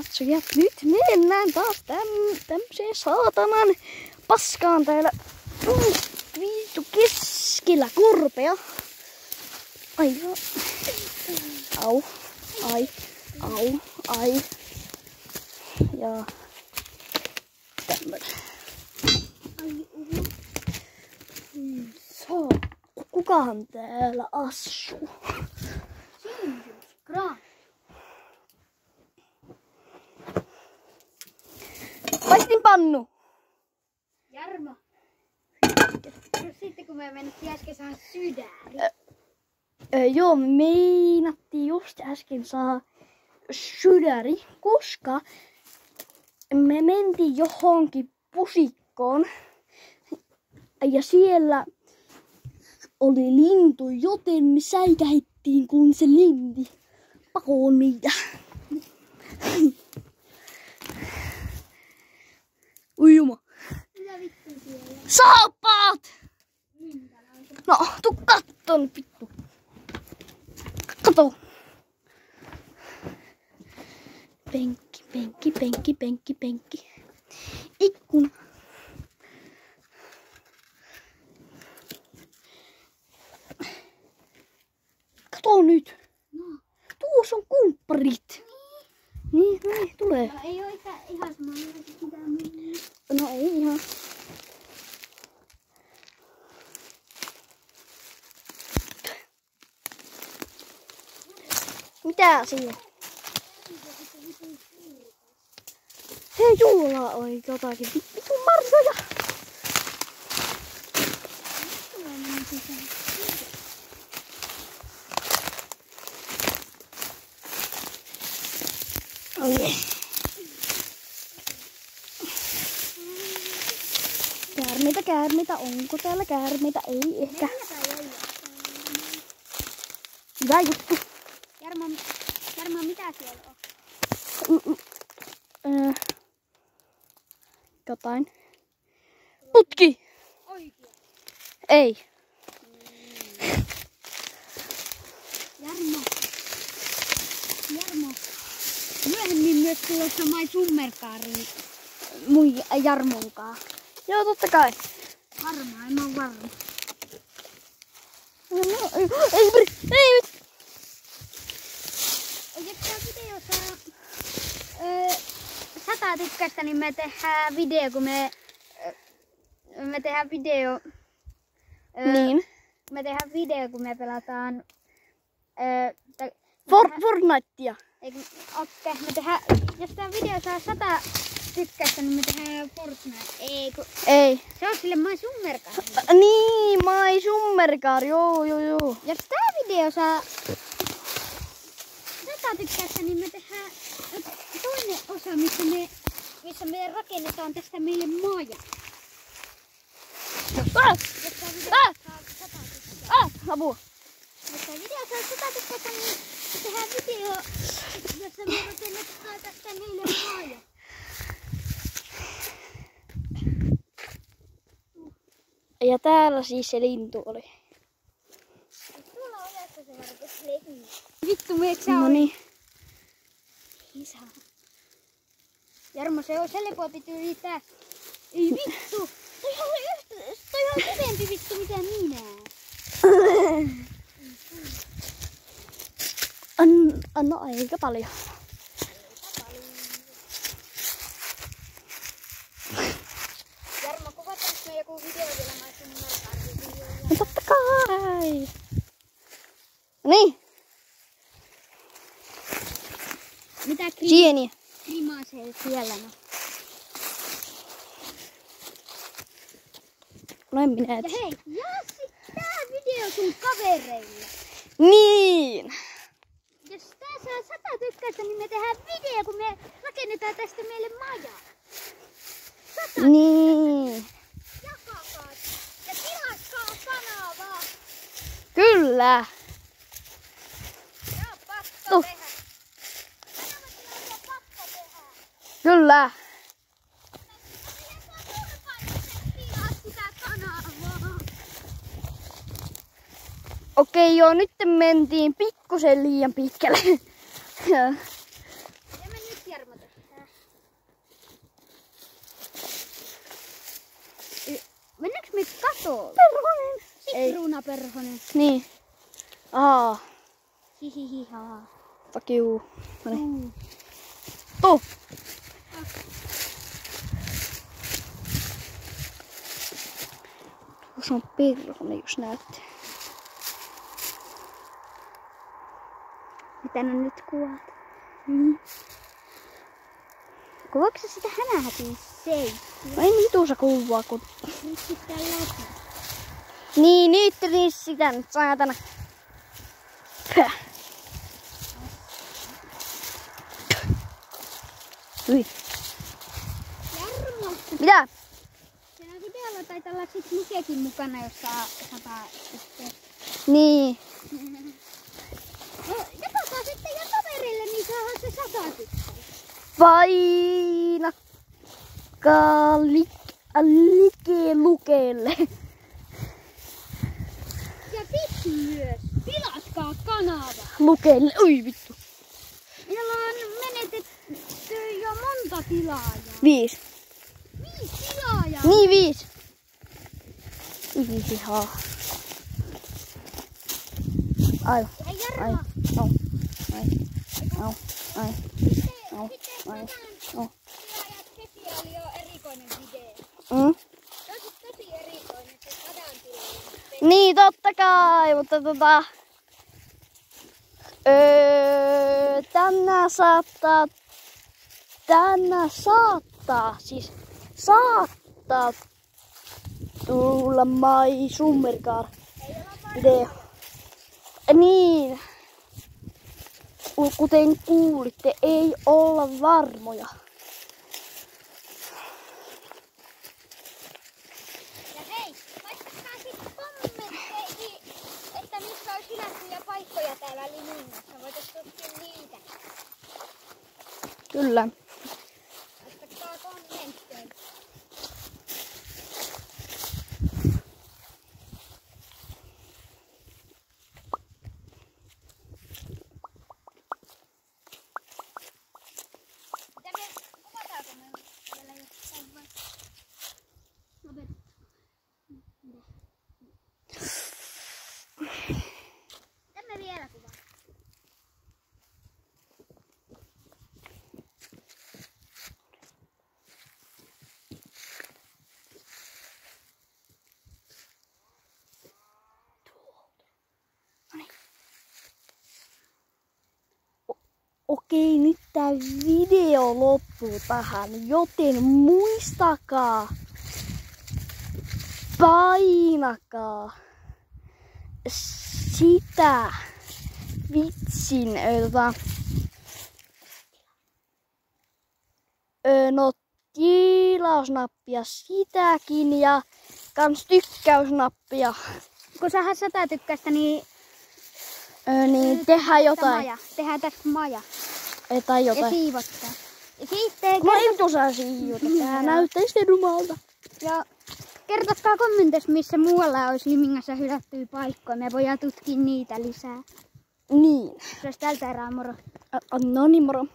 Katsojat, nyt mennään taas tämmöiseen saatanan paskaan täällä vittu keskellä korpea. Ai, au, ai. Ja tämmönen. Kukahan täällä asuu? Paistinpannu! Jarmo! Sitten kun me mennettiin äsken saada sydäri. Joo, me meinattiin just äsken saa sydäri, koska me mentiin johonkin pusikkoon ja siellä oli lintu, joten me säikähittiin kun se linti pakoon meitä. Ujuma. Mitä vittu siellä? Saappaat! No, tuu katton, vittu. Kato. Penkki. Ikkuna. Kato nyt. No. Tuossa on kumpparit. Niin, tulee. No ei oo ihan samanlaisesti mitään muuta. No ei ihan. Mitä siinä? Hei, Juula on jotakin vittu marjoja. Oi. Käärmeitä. Onko täällä käärmeitä? Ei ehkä. Hyvä juttu. Jarmo, mitä siellä on? Jotain. Putki! Oikein. Ei. Jarmo. Myöhemmin myös tulossa Mai Summerkaariin. Mun Jarmonkaan. Joo, totta kai. Varmaan, en oo varma. No, ei. Jos tää video saa 100 tykkäystä, niin me tehdään video, kun me tehdään video. Niin. Me tehdään video, kun me pelataan Fortnitea. Okei, me tehdään, jos tää video saa 100 tykkäystä, niin me tehdään Fortnite. Ei. Se on sille Mai Summerkaari. Niin, Mai Summerkaari, joo. Jos tää video saa 100 tykkäystä, niin me tehdään toinen osa, missä me rakennetaan tästä meille maja. Jos tää video saa 100 tykkäystä. Apua. Jos tää video saa 100 tykkäystä, niin me tehdään video, jossa me rakennetaan tästä meille maja. Ja täällä siis se lintu oli. Tuolla ovessa se varmasti leikki. Vittu, meeksä No on? niin. Isä. Jarmo, se on helpompi tyyli tää. Ei vittu! Toi on hyvempi vittu mitä minä. No aika paljon. Jarmo, kuvataan me joku video vielä Mai Summerkaariin. No totta kai. Niin. Mitä Sieniä. krimaasee siellä no? No en minä Ja tiedä. hei, Jassi, tää video sun kavereille. Niin. Jos tää saa 100 tykkäystä, niin me tehdään video, kun me rakennetaan tästä meille maja. 100 Niin. jakakaa ja tilatkaa kanavaa. Kyllä. Joo, pakko Tuh. tehdä. Kanavatilaa on pakko tehdä. Kyllä. Meidän saa turvalliset tilaa sitä kanavaa. Okei, joo, nyt mentiin pikkusen liian pitkälle. Ja me nyt Jarmo tehdään. Joo. Perhonen. Ei. Sitruunaperhonen. Niin. Hihihihaa. Fuck you. Noniin. Tuu. Tuossa on perhonen, jos näette. Mitä ne nyt kuvat? Kuvaatko sä sitä hänähätin seittiä? No ei nituusa kuvaa, kun... Nyt sitä läpi. Niin, nyt sitä nyt saatana. Pää. Hyi. Jarmo! Mitä? Siellä videolla taitaa olla sit Lukekin mukana, jos saa 100 yhteen. Niin. No, jakakaa sitten ja kaverille, niin saadaan se 100 tykkää. Painakaa Lukelle. Ja vittu myös. Tilatkaa kanava. Lukelle. Oi vittu. Meillä on menetetty jo monta tilaajaa. 5. 5 tilaajaa. Niin 5. Hihihaa. Aivan. Ja Jarmo. Ai. Au. Ai. Au. Ai. Au. Ai. Au. Tilaajat heti oli jo erikoinen video. Se on tosi erikoinen se 100 tilaajan. Niin totta kai, mutta saattaa tulla My Summercar video. Niin, kuten kuulitte, ei olla varmoja. Ja hei, laittakaa sitten kommentteihin, että missä olisi hylättyjä paikkoja täällä Limingossa. Voitais tutkia niitä. Kyllä. Laittakaa kommentteihin. Kuvataanko me vielä jossain vai? Mitä me vielä kuvaa? Okei, nyt tää video loppuu tähän, joten muistakaa, painakaa sitä vitsin tilausnappia sitäkin ja kans tykkäysnappia. Kun saadaan 100 tykkäystä, niin Niin tehdään jotain. maja. Tehdään tässä maja. Tai Ja jotain. siivottaa. Ja sitten Mä en osaa siivota. Tää näyttäisi edumalta. ja kertokaa kommenteissa, missä muualla olisi Limingassa hylättyjä paikkoja. Me voidaan tutkia niitä lisää. Niin. Se olisi tältä erää, moro. No niin, moro.